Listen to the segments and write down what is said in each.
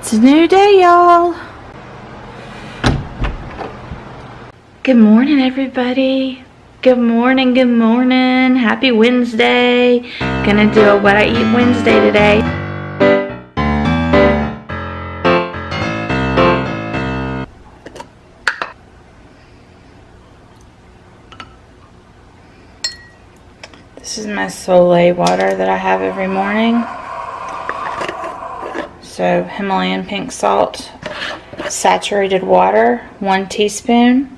It's a new day, y'all. Good morning, everybody. Good morning, good morning. Happy Wednesday. Gonna do a What I Eat Wednesday today. This is my Soleil water that I have every morning. So Himalayan pink salt, saturated water, 1 teaspoon,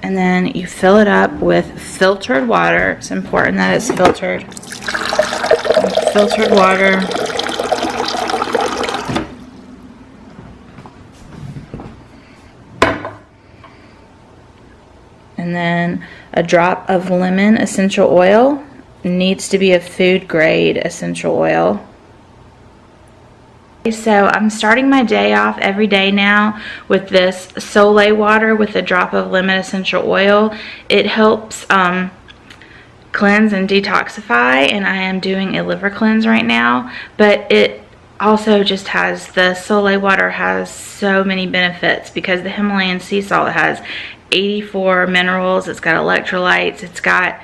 and then you fill it up with filtered water. It's important that it's filtered. Filtered water. And then a drop of lemon essential oil. Needs to be a food grade essential oil. So I'm starting my day off every day now with this Soleil water with a drop of lemon essential oil. It helps cleanse and detoxify, and I am doing a liver cleanse right now, but it also just has, the Soleil water has so many benefits because the Himalayan sea salt has 84 minerals, it's got electrolytes, it's got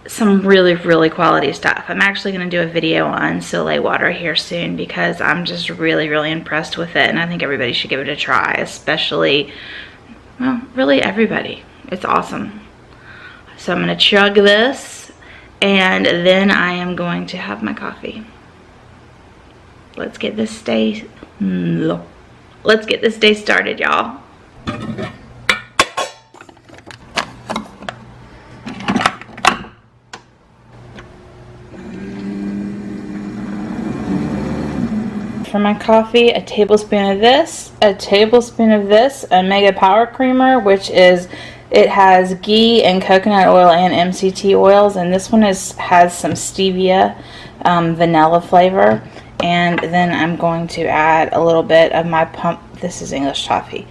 some really quality stuff. I'm actually going to do a video on Soleil water here soon because I'm just really impressed with it, and I think everybody should give it a try, especially, well, really everybody. It's awesome. So I'm going to chug this, and then I am going to have my coffee. Let's get this day started, y'all. For my coffee, a tablespoon of this, Omega Power Creamer, which is, it has ghee and coconut oil and MCT oils, and this one has some stevia, vanilla flavor. And then I'm going to add a little bit of my this is English toffee.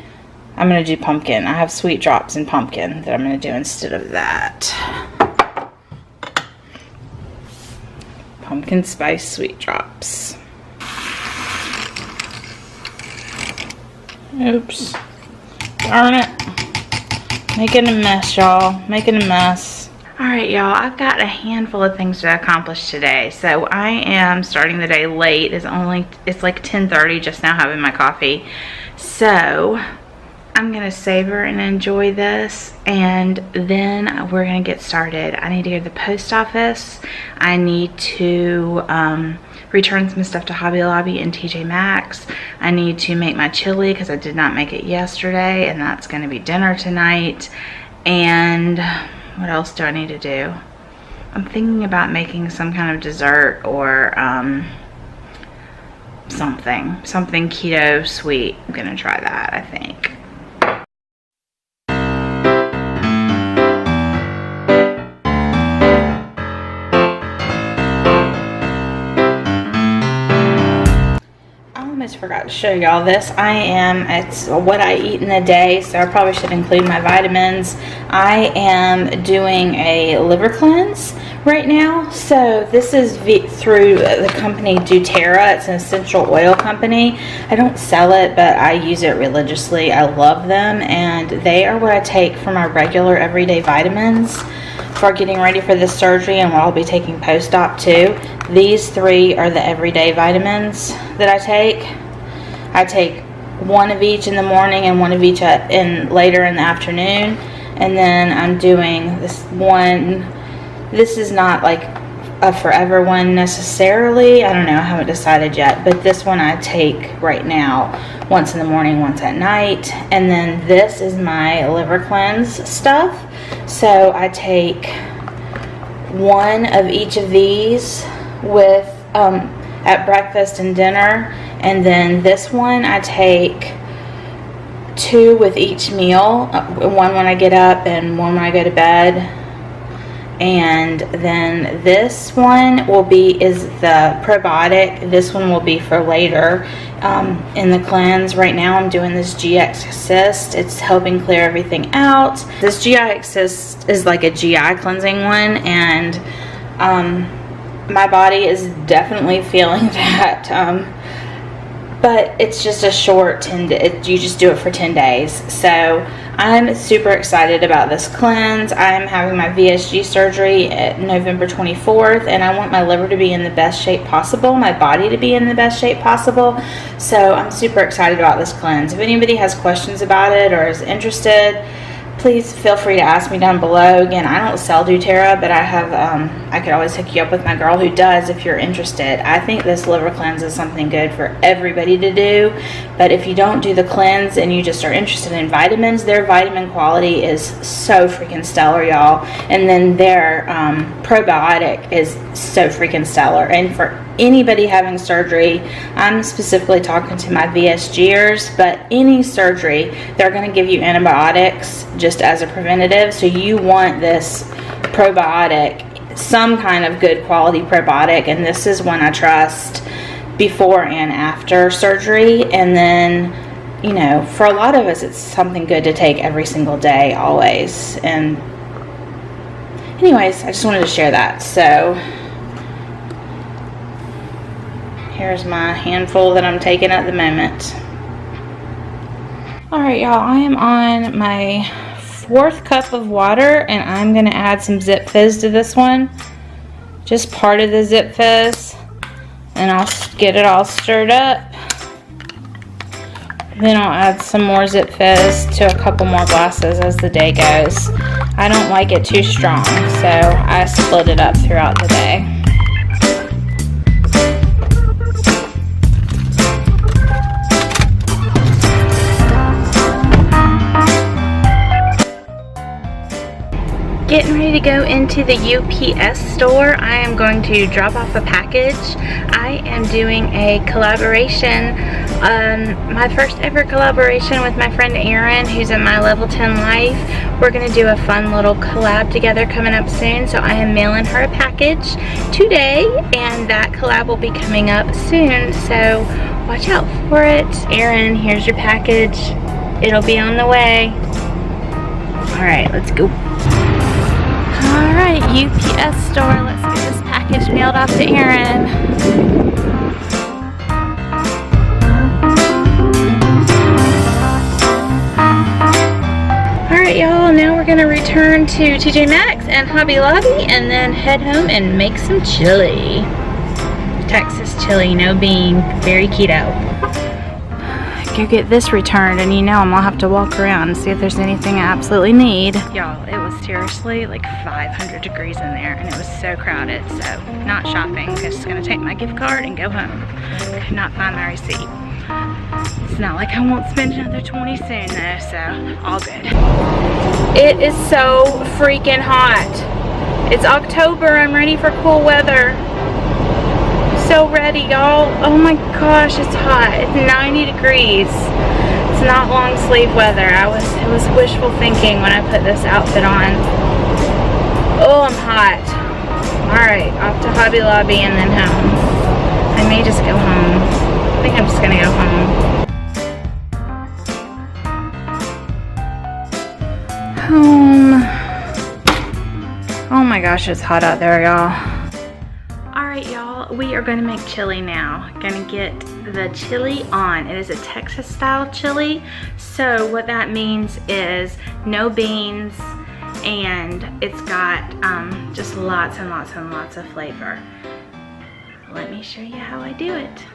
I'm going to do pumpkin. I have sweet drops in pumpkin that I'm going to do instead of that. Pumpkin spice sweet drops. Oops. Darn it. Making a mess, y'all. Making a mess. Alright, y'all. I've got a handful of things to accomplish today. So I am starting the day late. It's like 10:30 just now having my coffee. So I'm going to savor and enjoy this, and then we're going to get started. I need to go to the post office. I need to return some stuff to Hobby Lobby and TJ Maxx. I need to make my chili because I did not make it yesterday, and that's going to be dinner tonight. And what else do I need to do? I'm thinking about making some kind of dessert or something keto sweet. I'm going to try that, I think. Forgot to show y'all this. It's what I eat in a day, so I probably should include my vitamins. I am doing a liver cleanse right now. So this is through the company doTERRA. It's an essential oil company. I don't sell it, but I use it religiously. I love them, and they are what I take for my regular everyday vitamins for getting ready for this surgery and what I'll be taking post-op too. These 3 are the everyday vitamins that I take. I take 1 of each in the morning and 1 of each later in the afternoon. And then I'm doing this one. This is not like a forever one necessarily. I don't know. I haven't decided yet. But this one I take right now, once in the morning, once at night. And then this is my liver cleanse stuff. So I take 1 of each of these with at breakfast and dinner, and then this one I take 2 with each meal, 1 when I get up and 1 when I go to bed. And then this one is the probiotic. This one will be for later in the cleanse. Right now I'm doing this GX Assist. It's helping clear everything out. This GX Assist is like a GI cleansing one, and my body is definitely feeling that but it's just a short 10 days. You just do it for 10 days. So I'm super excited about this cleanse. I'm having my VSG surgery at November 24th, and I want my liver to be in the best shape possible, my body to be in the best shape possible. So I'm super excited about this cleanse. If anybody has questions about it or is interested, please feel free to ask me down below. Again, I don't sell doTERRA, but I could always hook you up with my girl who does if you're interested. I think this liver cleanse is something good for everybody to do, but if you don't do the cleanse and you just are interested in vitamins, their vitamin quality is so freaking stellar, y'all. And then their probiotic is so freaking stellar. And for anybody having surgery, I'm specifically talking to my VSGers, but any surgery, they're going to give you antibiotics just as a preventative. So you want this probiotic, some kind of good quality probiotic, and this is one I trust before and after surgery. And then, you know, for a lot of us, it's something good to take every single day, always. And anyways, I just wanted to share that. So here's my handful that I'm taking at the moment. Alright, y'all, I am on my 4th cup of water, and I'm going to add some Zip Fizz to this one. Just part of the Zip Fizz, and I'll get it all stirred up. Then I'll add some more Zip Fizz to a couple more glasses as the day goes. I don't like it too strong, so I split it up throughout the day. Getting ready to go into the UPS store. I am going to drop off a package. I am doing a collaboration, my first ever collaboration with my friend Erin, who's in my Level 10 Life. We're going to do a fun little collab together coming up soon, so I am mailing her a package today, and that collab will be coming up soon, so watch out for it. Erin, here's your package. It'll be on the way. Alright, let's go. Alright, UPS store, let's get this package mailed off to Erin. Alright, y'all, now we're going to return to TJ Maxx and Hobby Lobby and then head home and make some chili. Texas chili, no bean, very keto. Go get this returned, and you know I'm gonna have to walk around and see if there's anything I absolutely need. Y'all, it was seriously like 500 degrees in there, and it was so crowded, so not shopping, just gonna take my gift card and go home. Could not find my receipt. It's not like I won't spend another 20 soon though, so all good. It is so freaking hot. It's October, I'm ready for cool weather. So ready, y'all. Oh my gosh, it's hot. It's 90 degrees. It's not long sleeve weather. It was wishful thinking when I put this outfit on. Oh, I'm hot. Alright, off to Hobby Lobby and then home. I may just go home. I think I'm just gonna go home. Oh my gosh, it's hot out there, y'all. Alright, y'all, we are going to make chili now. Going to get the chili on. It is a Texas style chili, so what that means is no beans, and it's got just lots and lots and lots of flavor. Let me show you how I do it.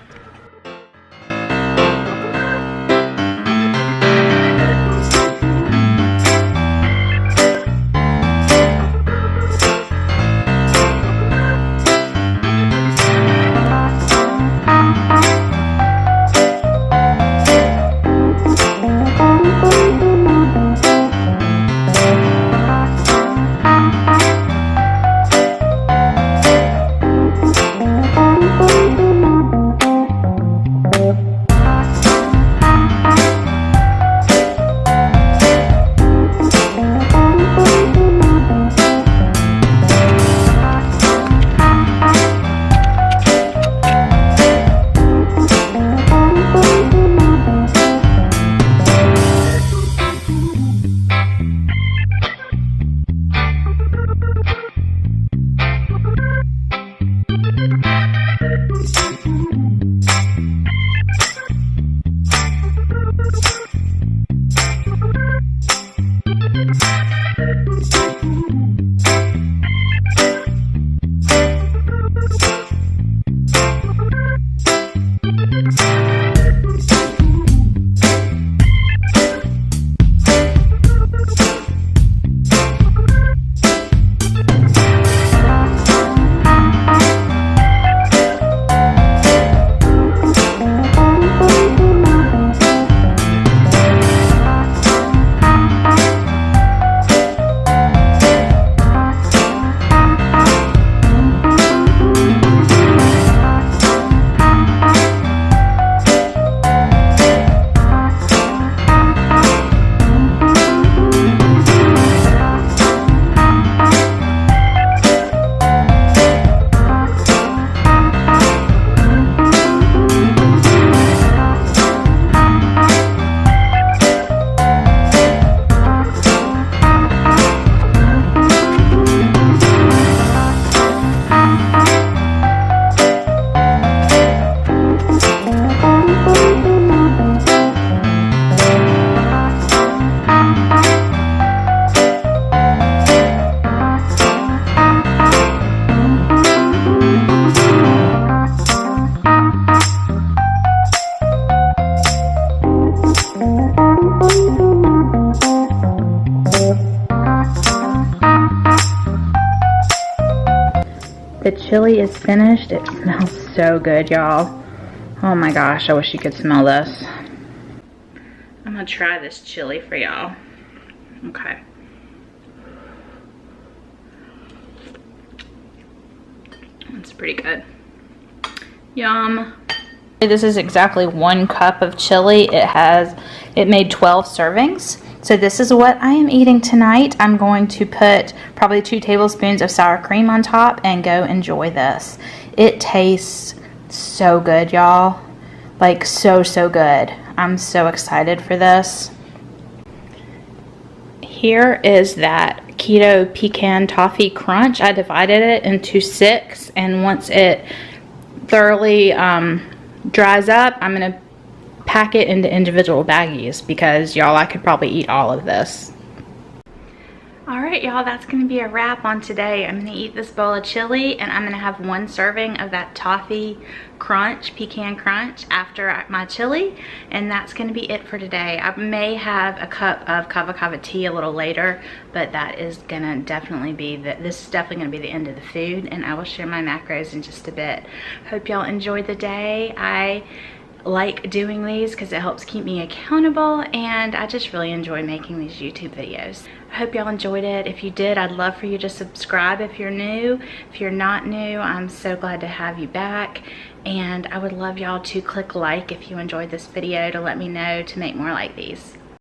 the chili is finished. It smells so good, y'all. Oh my gosh, I wish you could smell this. I'm gonna try this chili for y'all. Okay. It's pretty good. Yum. This is exactly 1 cup of chili. It made 12 servings. So this is what I am eating tonight. I'm going to put probably 2 tablespoons of sour cream on top and go enjoy this. It tastes so good, y'all. Like so good. I'm so excited for this. Here is that Keto Pecan Toffee Crunch. I divided it into 6, and once it thoroughly dries up, I'm going to pack it into individual baggies because, y'all, I could probably eat all of this. Alright, y'all, that's going to be a wrap on today. I'm going to eat this bowl of chili, and I'm going to have 1 serving of that toffee crunch, pecan crunch, after my chili, and that's going to be it for today. I may have a cup of kava tea a little later, but that is going to definitely be, this is definitely going to be the end of the food, and I will share my macros in just a bit. Hope y'all enjoyed the day. I like doing these because it helps keep me accountable, and I just really enjoy making these YouTube videos. I hope y'all enjoyed it. If you did, I'd love for you to subscribe if you're new. If you're not new, I'm so glad to have you back, and I would love y'all to click like if you enjoyed this video to let me know to make more like these.